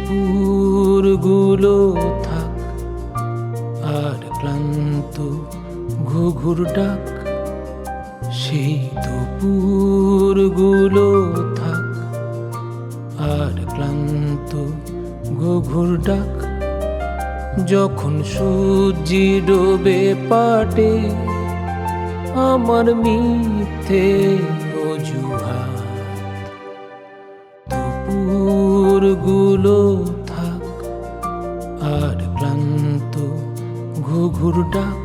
দুপুরগুলো থাক আর ক্লান্ত ঘুঘুর ডাক, সেই দুপুরগুলো থাক আর ক্লান্ত ঘুঘুর ডাক। যখন সূর্যি ডোবে পাটে আমার মিথ্যে অজুহাত, দুপুরগুলো থাক আর ক্লান্ত ঘুঘুর ডাক।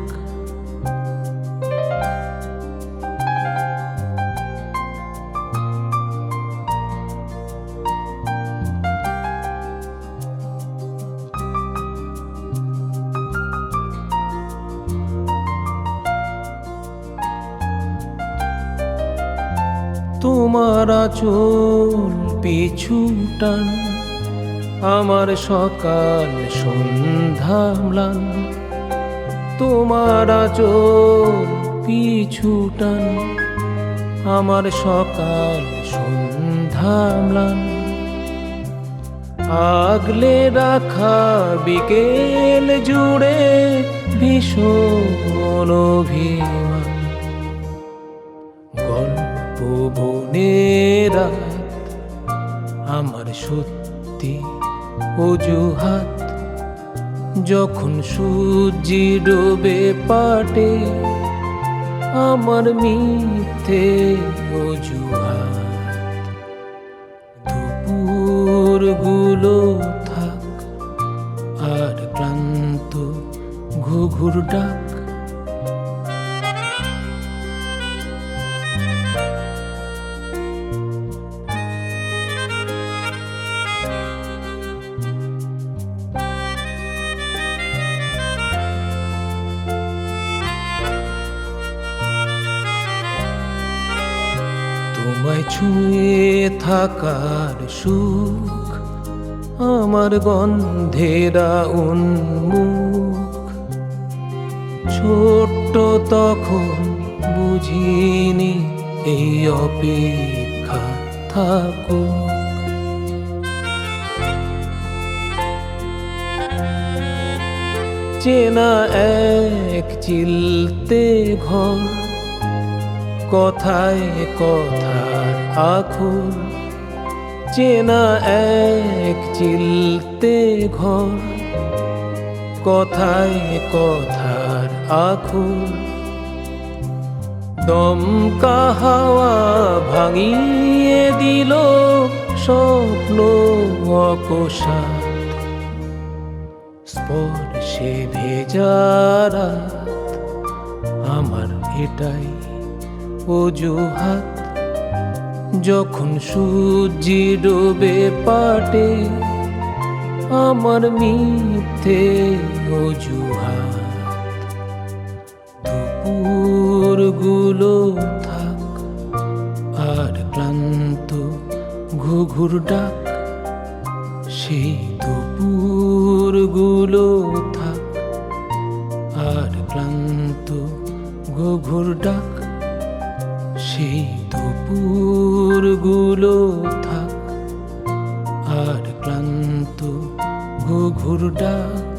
তোমার আঁচল পিছু টান, আমার সকাল সন্ধ্যা ম্লান। তোমার আঁচল পিছু টান, আমার সকাল সন্ধ্যা ম্লান। আগলে রাখা বিকেল জুড়ে ভীষণ অভিমান, গল্প বনেরা আমার সত্যি অজুহাত। যখন সূর্যি ডোবে পাটে আমার মিথ্যে অজুহাত, দুপুরগুলো থাক আর ক্লান্ত ঘুঘুর ডাক। তোমায় ছুঁয়ে থাকার সুখ আমার গন্ধেরা উন্মুখ। ছোট্ট তখন বুঝিনি এই অপেক্ষা থাকুক। চেনা এক চিলতে ঘর, কথায় কথার আখর। চেনা এক চিলতে ঘর, কথায় কথার আখর। দমকা হাওয়া ভাঙিয়ে দিল স্বপ্ন অকস্মাৎ, স্পর্শে ভেজা রাত আমার এটাই অজুহাত। যখন সূর্যি ডোবে পাটে আমার মিথ্যে অজুহাত, দুপুরগুলো থাক আর ক্লান্ত ঘুঘুর ডাক। সেই দুপুরগুলো থাক আর ক্লান্ত ঘুঘুর ডাক। সেই দুপুরগুলো থাক আর ক্লান্ত ঘুঘুর ডাক।